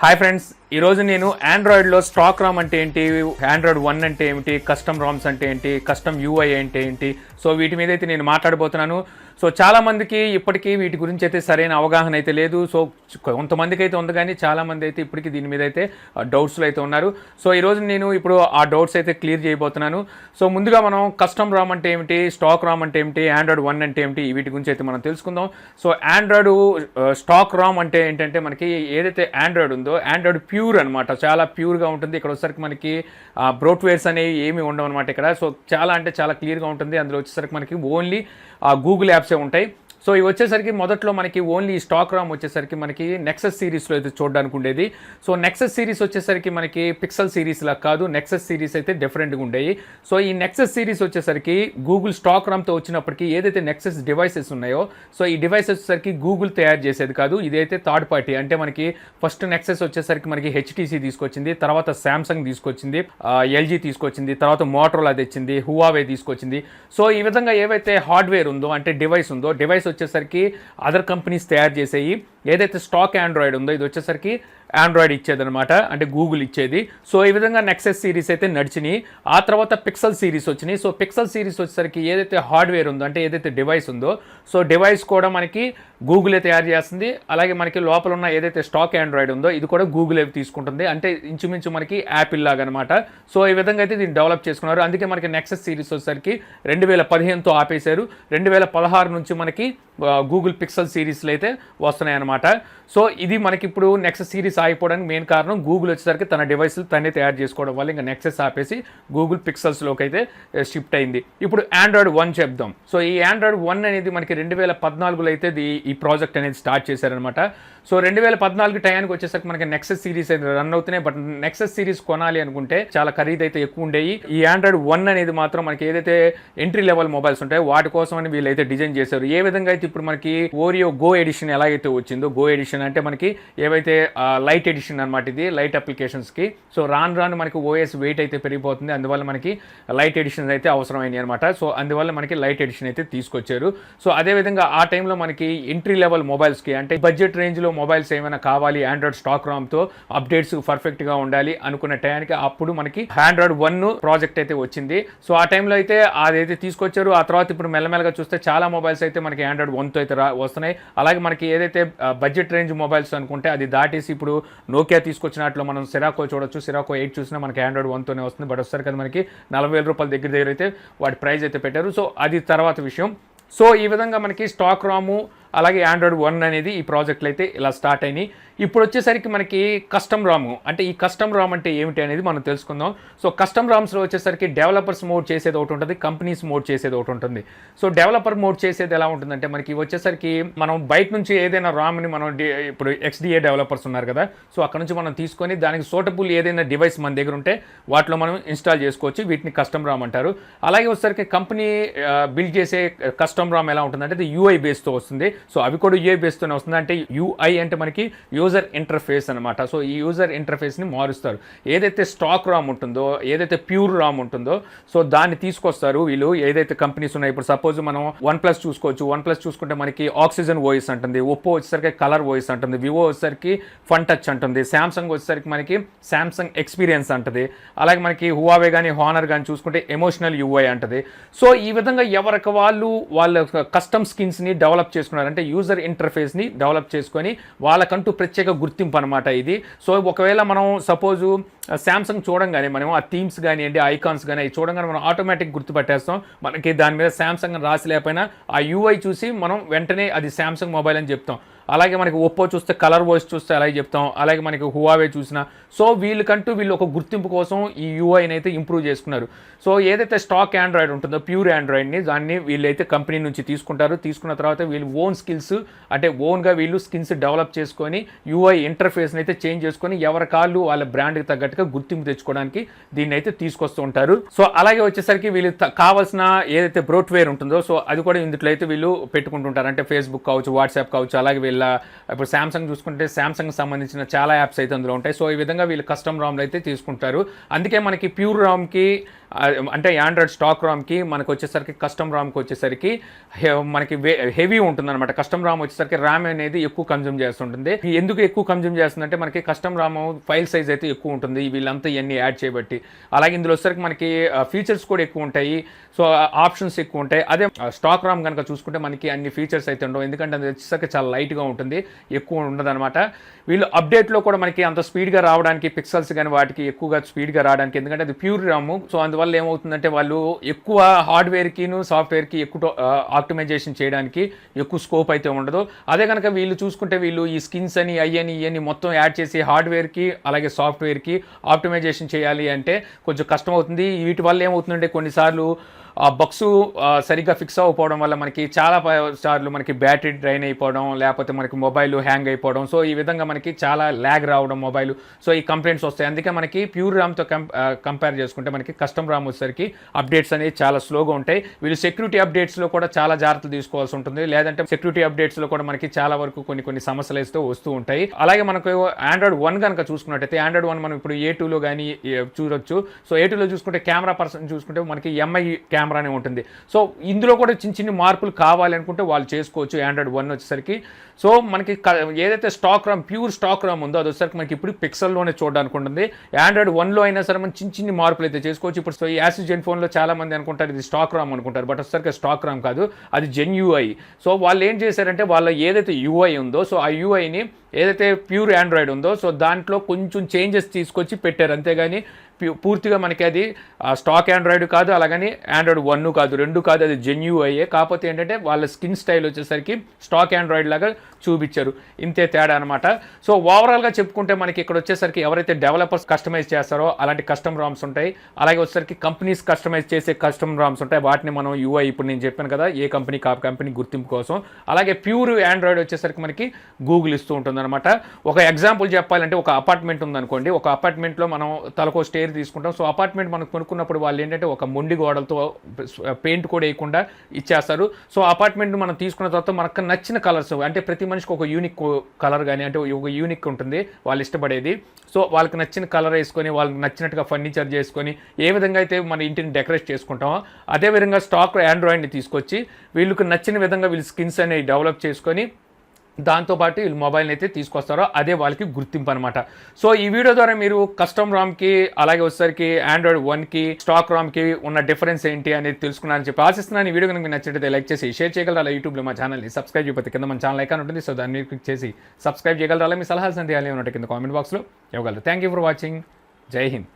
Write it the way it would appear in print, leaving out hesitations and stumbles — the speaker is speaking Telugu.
హాయ్ ఫ్రెండ్స్, ఈరోజు నేను ఆండ్రాయిడ్లో స్టాక్ రామ్ అంటే ఏంటి, ఆండ్రాయిడ్ 1 అంటే ఏమిటి, కస్టమ్ రామ్స్ అంటే ఏంటి, కస్టమ్ యూఐ అంటే ఏంటి, సో వీటి మీద అయితే నేను మాట్లాడబోతున్నాను. సో చాలామందికి ఇప్పటికీ వీటి గురించి అయితే సరైన అవగాహన అయితే లేదు. సో కొంతమందికి అయితే ఉంది, కానీ చాలామంది అయితే ఇప్పటికీ దీని మీద అయితే డౌట్స్లో అయితే ఉన్నారు. సో ఈరోజు నేను ఇప్పుడు ఆ డౌట్స్ అయితే క్లియర్ చేయబోతున్నాను. సో ముందుగా మనం కస్టమ్ రామ్ అంటే ఏమిటి, స్టాక్ రామ్ అంటే ఏమిటి, ఆండ్రాయిడ్ 1 అంటే ఏమిటి, వీటి గురించి అయితే మనం తెలుసుకుందాం. సో ఆండ్రాయిడ్ స్టాక్ రామ్ అంటే ఏంటంటే మనకి ఏదైతే ఆండ్రాయిడ్ ఉందో ఆండ్రాయిడ్ ప్యూర్ అనమాట, చాలా ప్యూర్గా ఉంటుంది. ఇక్కడ వచ్చేసరికి మనకి బ్రోట్వేర్స్ అనేవి ఏమి ఉండవు అనమాట ఇక్కడ. సో చాలా అంటే చాలా క్లియర్గా ఉంటుంది. అందులో వచ్చేసరికి మనకి ఓన్లీ గూగుల్ యాప్సే ఉంటాయి. సో ఇవి వచ్చేసరికి మొదట్లో మనకి ఓన్లీ స్టాక్ రామ్ వచ్చేసరికి మనకి నెక్సస్ సిరీస్లో అయితే చూడడానికి ఉండేది. సో నెక్సస్ సిరీస్ వచ్చేసరికి మనకి పిక్సెల్ సిరీస్లా కాదు, నెక్సస్ సిరీస్ అయితే డిఫరెంట్గా ఉండేవి. సో ఈ నెక్సస్ సిరీస్ వచ్చేసరికి గూగుల్ స్టాక్ రామ్తో వచ్చినప్పటికీ ఏదైతే నెక్సస్ డివైసెస్ ఉన్నాయో, సో ఈ డివైసెస్ వచ్చేసరికి గూగుల్ తయారు చేసేది కాదు, ఇదైతే థర్డ్ పార్టీ. అంటే మనకి ఫస్ట్ నెక్సస్ వచ్చేసరికి మనకి హెచ్టీసీ తీసుకొచ్చింది, తర్వాత శాంసంగ్ తీసుకొచ్చింది, ఎల్జీ తీసుకొచ్చింది, తర్వాత మోటరోలా తెచ్చింది, హువావే తీసుకొచ్చింది. సో ఈ విధంగా ఏవైతే హార్డ్వేర్ ఉందో అంటే డివైస్ వచ్చేసరికి అదర్ కంపెనీస్ తయారు చేసేవి. ఏదైతే స్టాక్ ఆండ్రాయిడ్ ఉందో ఇది వచ్చేసరికి ఆండ్రాయిడ్ ఇచ్చేదనమాట, అంటే గూగుల్ ఇచ్చేది. సో ఈ విధంగా నెక్సస్ సిరీస్ అయితే నడిచినాయి. ఆ తర్వాత పిక్సెల్ సిరీస్ వచ్చినాయి. సో పిక్సెల్ సిరీస్ వచ్చేసరికి ఏదైతే హార్డ్వేర్ ఉందో అంటే ఏదైతే డివైస్ ఉందో, సో డివైస్ కూడా మనకి గూగులే తయారు చేస్తుంది. అలాగే మనకి లోపల ఉన్న ఏదైతే స్టాక్ ఆండ్రాయిడ్ ఉందో ఇది కూడా గూగులే తీసుకుంటుంది. అంటే ఇంచుమించు మనకి యాపిల్ లాగా అనమాట. సో ఈ విధంగా అయితే దీన్ని డెవలప్ చేసుకున్నారు. అందుకే మనకి నెక్సస్ సిరీస్ వచ్చేసరికి 2015తో ఆపేశారు. 2016 నుంచి మనకి గూగుల్ పిక్సెల్ సిరీస్లు అయితే వస్తున్నాయి అనమాట. సో ఇది మనకి ఇప్పుడు నెక్సస్ సిరీస్ ఆగిపోవడానికి మెయిన్ కారణం గూగుల్ వచ్చేసరికి తన డివైస్లు తనే తయారు చేసుకోవడం వల్ల ఇంకా నెక్సస్ ఆపేసి గూగుల్ పిక్సెల్స్లోకి అయితే షిఫ్ట్ అయింది. ఇప్పుడు ఆండ్రాయిడ్ 1 చెప్దాం. సో ఈ ఆండ్రాయిడ్ 1 అనేది మనకి 2014లో అయితే ఈ ప్రాజెక్ట్ అనేది స్టార్ట్ చేశారనమాట. సో 2014 టైంకి వచ్చేసరికి మనకి నెక్సస్ సిరీస్ అయితే రన్ అవుతున్నాయి. బట్ నెక్సస్ సిరీస్ కొనాలి అనుకుంటే చాలా ఖరీదు అయితే ఎక్కువ ఉండేవి. ఈ ఆండ్రాయిడ్ 1 అనేది మాత్రం మనకి ఏదైతే ఎంట్రీ లెవెల్ మొబైల్స్ ఉంటాయో వాటి కోసం అని వీళ్ళైతే డిజైన్ చేశారు. ఏ విధంగా అయితే ఇప్పుడు మనకి ఓరియో గో ఎడిషన్ ఎలాగైతే వచ్చిందో, గో ఎడిషన్ అంటే మనకి ఏవైతే లైట్ ఎడిషన్ అనమాట, ఇది లైట్ అప్లికేషన్స్కి. సో రాను మనకి ఓఎస్ వెయిట్ అయితే పెరిగిపోతుంది, అందువల్ల మనకి లైట్ ఎడిషన్స్ అయితే అవసరమైనవి అనమాట. సో అందువల్ల మనకి లైట్ ఎడిషన్ అయితే తీసుకొచ్చారు. సో అదేవిధంగా ఆ టైంలో మనకి ఎంట్రీ లెవెల్ మొబైల్స్కి అంటే బడ్జెట్ రేంజ్లో మొబైల్స్ ఏమైనా కావాలి ఆండ్రాయిడ్ స్టాక్ రామ్తో అప్డేట్స్ పర్ఫెక్ట్గా ఉండాలి అనుకున్న టైంకి అప్పుడు మనకి ఆండ్రాయిడ్ 1 ప్రాజెక్ట్ అయితే వచ్చింది. సో ఆ టైంలో అయితే అదైతే తీసుకొచ్చారు. ఆ తర్వాత ఇప్పుడు మెల్లమెల్లగా చూస్తే చాలా మొబైల్స్ అయితే మనకి ఆండ్రాయిడ్ 1తో అయితే వస్తున్నాయి. అలాగే మనకి ఏదైతే బడ్జెట్ రేంజ్ మొబైల్స్ అనుకుంటే అది దాటేసి ఇప్పుడు నోకియా తీసుకొచ్చినట్లు మనం సిరాకో చూడొచ్చు. సిరాకో 8 చూసినా మనకి ఆండ్రాయిడ్ 1తోనే వస్తుంది. బట్ వస్తారు కదా మనకి 40,000 రూపాయల దగ్గర అయితే వాటి ప్రైస్ అయితే పెట్టారు. సో అది తర్వాత విషయం. సో ఈ విధంగా మనకి స్టాక్ రాము అలాగే ఆండ్రాయిడ్ 1 అనేది ఈ ప్రాజెక్టులు అయితే ఇలా స్టార్ట్ అయినాయి. ఇప్పుడు వచ్చేసరికి మనకి కస్టమ్ రాము అంటే ఈ కస్టమ్ రామ్ అంటే ఏమిటి అనేది మనం తెలుసుకుందాం. సో కస్టమ్ రామ్స్లో వచ్చేసరికి డెవలపర్స్ మోడ్ చేసేది ఒకటి ఉంటుంది, కంపెనీస్ మోడ్ చేసేది ఒకటి ఉంటుంది. సో డెవలపర్ మోడ్ చేసేది ఎలా ఉంటుందంటే మనకి వచ్చేసరికి మనం బయట నుంచి ఏదైనా రామ్ని మనం ఇప్పుడు XDA డెవలపర్స్ ఉన్నారు కదా, సో అక్కడ నుంచి మనం తీసుకొని దానికి సూటబుల్ ఏదైనా డివైస్ మన దగ్గర ఉంటే వాటిలో మనం ఇన్స్టాల్ చేసుకోవచ్చు. వీటిని కస్టమ్ రామ్ అంటారు. అలాగే వచ్చేసరికి కంపెనీ బిల్డ్ చేసే కస్టమ్ రామ్ ఎలా ఉంటుందంటే అది UI బేస్తో వస్తుంది. సో అవి కూడా UI బేస్తోనే వస్తుంది. అంటే UI అంటే మనకి యూజర్ ఇంటర్ఫేస్ అనమాట. సో ఈ యూజర్ ఇంటర్ఫేస్ని మారుస్తారు. ఏదైతే స్టాక్ రామ్ ఉంటుందో, ఏదైతే ప్యూర్ రామ్ ఉంటుందో, సో దాన్ని తీసుకొస్తారు వీళ్ళు. ఏదైతే కంపెనీస్ ఉన్నాయి, ఇప్పుడు సపోజ్ మనం OnePlus చూసుకోవచ్చు. OnePlus చూసుకుంటే మనకి ఆక్సిజన్ వాయిస్ అంటుంది, ఒప్పో వచ్చేసరికి కలర్ వాయిస్ అంటుంది, వివో వచ్చేసరికి ఫన్ టచ్ అంటుంది, శాంసంగ్ వచ్చేసరికి మనకి శాంసంగ్ ఎక్స్పీరియన్స్ అంటుంది. అలాగే మనకి హువావే కానీ హానర్ కానీ చూసుకుంటే ఎమోషనల్ UI అంటుంది. సో ఈ విధంగా ఎవరికి వాళ్ళ కస్టమ్ స్కిన్స్ని డెవలప్ చేసుకున్నారు. అంటే యూజర్ ఇంటర్ఫేస్ని డెవలప్ చేసుకొని వాళ్ళకంటూ ప్రత్యేక గుర్తింపు అనమాట ఇది. సో ఒకవేళ మనం సపోజు శాంసంగ్ చూడంగానే మనం ఆ థీమ్స్ కానివ్వండి, ఐకాన్స్ కానీ అవి చూడంగానే మనం ఆటోమేటిక్ గుర్తుపట్టేస్తాం. మనకి దాని మీద శాంసంగ్ అని రాసి లేకపోయినా ఆ UI చూసి మనం వెంటనే అది శాంసంగ్ మొబైల్ అని చెప్తాం. అలాగే మనకి ఒప్పో చూస్తే కలర్ వాయిస్ చూస్తే అలాగే చెప్తాం. అలాగే మనకి హువావే చూసినా. సో వీళ్ళు ఒక గుర్తింపు కోసం ఈ UIని అయితే ఇంప్రూవ్ చేసుకున్నారు. సో ఏదైతే స్టాక్ ఆండ్రాయిడ్ ఉంటుందో ప్యూర్ ఆండ్రాయిడ్ని దాన్ని వీళ్ళైతే కంపెనీ నుంచి తీసుకుంటారు. తీసుకున్న తర్వాత వీళ్ళు ఓన్ స్కిల్స్ అంటే ఓన్గా వీళ్ళు స్కిల్స్ డెవలప్ చేసుకొని UI ఇంటర్ఫేస్ని అయితే చేంజ్ చేసుకొని ఎవరి కాళ్ళు వాళ్ళ బ్రాండ్కి తగ్గట్టుగా గుర్తింపు తెచ్చుకోవడానికి దీన్ని అయితే తీసుకొస్తూ ఉంటారు. సో అలాగే వచ్చేసరికి వీళ్ళు కావాల్సిన ఏదైతే బ్రోట్వేర్ ఉంటుందో సో అది కూడా ఇందులో అయితే వీళ్ళు పెట్టుకుంటుంటారు. అంటే ఫేస్బుక్ కావచ్చు, వాట్సాప్ కావచ్చు, అలాగే వీళ్ళ ఇప్పుడు శాంసంగ్ చూసుకుంటే శాంసంగ్ సంబంధించిన చాలా యాప్స్ అయితే అందులో ఉంటాయి. సో ఈ విధంగా వీళ్ళు కస్టమ్ రామ్లు అయితే తీసుకుంటారు. అందుకే మనకి ప్యూర్ రామ్కి అంటే ఆండ్రాయిడ్ స్టాక్ రామ్కి మనకు వచ్చేసరికి కస్టమ్ రామ్కి వచ్చేసరికి మనకి హెవీ ఉంటుందన్నమాట. కస్టమ్ రామ్ వచ్చేసరికి ర్యామ్ అనేది ఎక్కువ కన్జ్యూమ్ చేస్తుంటుంది. ఎందుకు ఎక్కువ కన్జ్యూమ్ చేస్తుందంటే మనకి కస్టమ్ రామ్ ఫైల్ సైజ్ అయితే ఎక్కువ ఉంటుంది వీళ్ళంతా ఇవన్నీ యాడ్ చేయబట్టి. అలాగే ఇందులో వచ్చేసరికి మనకి ఫీచర్స్ కూడా ఎక్కువ ఉంటాయి, సో ఆప్షన్స్ ఎక్కువ ఉంటాయి. అదే స్టాక్ రామ్ కనుక చూసుకుంటే మనకి అన్ని ఫీచర్స్ అయితే ఉండవు, ఎందుకంటే అది వచ్చేసరికి చాలా లైట్గా ఉంటుంది, ఎక్కువ ఉండదన్నమాట. వీళ్ళు అప్డేట్లో కూడా మనకి అంత స్పీడ్గా రావడానికి పిక్సెల్స్ కానీ వాటికి ఎక్కువగా స్పీడ్గా రావడానికి, ఎందుకంటే అది ప్యూర్ రామ్. సో అందువల్ల ఏమవుతుందంటే వాళ్ళు ఎక్కువ హార్డ్వేర్కిను సాఫ్ట్వేర్కి ఎక్కువ ఆప్టిమైజేషన్ చేయడానికి ఎక్కువ స్కోప్ అయితే ఉండదు. అదే కనుక వీళ్ళు చూసుకుంటే వీళ్ళు ఈ స్కిన్స్ అని అయ్యని ఇవన్నీ మొత్తం యాడ్ చేసి హార్డ్వేర్కి అలాగే సాఫ్ట్వేర్కి ఆప్టిమైజేషన్ చేయాలి అంటే కొంచెం కష్టం అవుతుంది. వీటి వల్ల ఏమవుతుందంటే కొన్నిసార్లు ఆ బగ్స్ సరిగ్గా ఫిక్స్ అవ్వకపోవడం వల్ల మనకి చాలా సార్లు మనకి బ్యాటరీ డ్రైన్ అయిపోవడం, లేకపోతే మనకి మొబైల్ హ్యాంగ్ అయిపోవడం, సో ఈ విధంగా మనకి చాలా ల్యాగ్ రావడం మొబైల్, సో ఈ కంప్లైంట్స్ వస్తాయి. అందుకే మనకి ప్యూర్ ర్యామ్తో కంపేర్ చేసుకుంటే మనకి కస్టమ్ ర్యామ్ వచ్చేసరికి అప్డేట్స్ అనేవి చాలా స్లోగా ఉంటాయి. వీళ్ళు సెక్యూరిటీ అప్డేట్స్లో కూడా చాలా జాగ్రత్తలు తీసుకోవాల్సి ఉంటుంది, లేదంటే సెక్యూరిటీ అప్డేట్స్లో కూడా మనకి చాలా వరకు కొన్ని సమస్యలు అయితే వస్తూ ఉంటాయి. అలాగే మనకు ఆండ్రాయిడ్ 1 కనుక చూసుకున్నట్టయితే ఆండ్రాయిడ్ 1 మనం ఇప్పుడు A2లో కానీ చూడొచ్చు. సో A2లో చూసుకుంటే కెమెరా పర్సన్ చూసుకుంటే మనకి ఎంఐ కెమెరానే ఉంటుంది. సో ఇందులో కూడా చిన్న మార్పులు కావాలి అనుకుంటే వాళ్ళు చేసుకోవచ్చు ఆండ్రాయిడ్ 1 వచ్చేసరికి. సో మనకి ఏదైతే stock Ram pure stock Ram ఉందో అది వచ్చేసరికి మనకి ఇప్పుడు పిక్సెల్లోనే చూడడానికి ఉంటుంది. ఆండ్రాయిడ్ 1లో అయినా సరే మనం చిన్న మార్పులు అయితే చేసుకోవచ్చు. ఇప్పుడు సో ఈ యాసిస్ జెన్ ఫోన్లో చాలా మంది అనుకుంటారు ఇది స్టాక్ రామ్ అనుకుంటారు, బట్ వచ్చేసరికి స్టాక్ రామ్ కాదు, అది జెన్ యూఐ. సో వాళ్ళు ఏం చేశారంటే వాళ్ళ ఏదైతే యూఐ ఉందో సో ఆ యూఐని ఏదైతే ప్యూర్ ఆండ్రాయిడ్ ఉందో సో దాంట్లో కొంచెం చేంజెస్ తీసుకొచ్చి పెట్టారు, అంతేగాని పూర్తిగా మనకి అది స్టాక్ ఆండ్రాయిడ్ కాదు, అలాగని ఆండ్రాయిడ్ 1 కాదు, 2 కాదు, అది జెన్యూ అయ్యే. కాకపోతే ఏంటంటే వాళ్ళ స్కిన్ స్టైల్ వచ్చేసరికి స్టాక్ ఆండ్రాయిడ్ లాగా చూపించారు, ఇంతే తేడా అనమాట. సో ఓవరాల్గా చెప్పుకుంటే మనకి ఇక్కడ వచ్చేసరికి ఎవరైతే డెవలపర్స్ కస్టమైజ్ చేస్తారో అలాంటి కస్టమ్ రామ్స్ ఉంటాయి, అలాగే వచ్చేసరికి కంపెనీస్ కస్టమైజ్ చేసే కస్టమ్ రామ్స్ ఉంటాయి, వాటిని మనం యూఐ ఇప్పుడు నేను చెప్పాను కదా ఏ కంపెనీ కంపెనీ గుర్తింపు కోసం. అలాగే ప్యూర్ ఆండ్రాయిడ్ వచ్చేసరికి మనకి గూగుల్ ఇస్తూ ఉంటుంది అనమాట. ఒక ఎగ్జాంపుల్ చెప్పాలంటే ఒక అపార్ట్మెంట్ ఉందనుకోండి, ఒక అపార్ట్మెంట్లో మనం తలకో స్టేర్ తీసుకుంటాం. సో అపార్ట్మెంట్ మనం కొనుక్కున్నప్పుడు వాళ్ళు ఏంటంటే ఒక మొండి గోడలతో పెయింట్ కూడా వేయకుండా ఇచ్చేస్తారు. సో అపార్ట్మెంట్ మనం తీసుకున్న తర్వాత మనకు నచ్చిన కలర్స్, అంటే ప్రతి మనిషికి ఒక యూనిక్ కలర్ కానీ అంటే ఒక యూనిక్ ఉంటుంది వాళ్ళు ఇష్టపడేది. సో వాళ్ళకి నచ్చిన కలర్ వేసుకొని వాళ్ళకి నచ్చినట్టుగా ఫర్నిచర్ చేసుకొని ఏ విధంగా అయితే మన ఇంటిని డెకరేట్ చేసుకుంటామో అదేవిధంగా స్టాక్ ఆండ్రాయిడ్ని తీసుకొచ్చి వీళ్ళకి నచ్చిన విధంగా వీళ్ళు స్కిన్స్ అనేవి డెవలప్ చేసుకొని దాంతోపాటు వీళ్ళు మొబైల్ని అయితే తీసుకొస్తారో అదే వాళ్ళకి గుర్తింపు అనమాట. సో ఈ వీడియో ద్వారా మీరు కస్టమ్ రామ్కి అలాగే వచ్చేసరికి ఆండ్రాయిడ్ 1కి స్టాక్ రామ్కి ఉన్న డిఫరెన్స్ ఏంటి అనేది తెలుసుకున్నారని చెప్పి ఆశిస్తున్నాను. ఈ వీడియో కనుక మీకు నచ్చినట్లయితే లైక్ చేసి షేర్ చేయగలరు. అలా యూట్యూబ్లో మా ఛానల్ని సబ్స్క్రైబ్ చేయకపోతే కింద మన ఛానల్ ఐకాన్ ఉంటుంది, సో దాన్ని క్లిక్ చేసి సబ్స్క్రైబ్ చేయగలరు. అలా మీ సలహాలు సందేహాలు ఉన్నట్టు కింద కామెంట్ బాక్స్లో ఇవ్వగలరు. Thank you for watching. జై హింద్.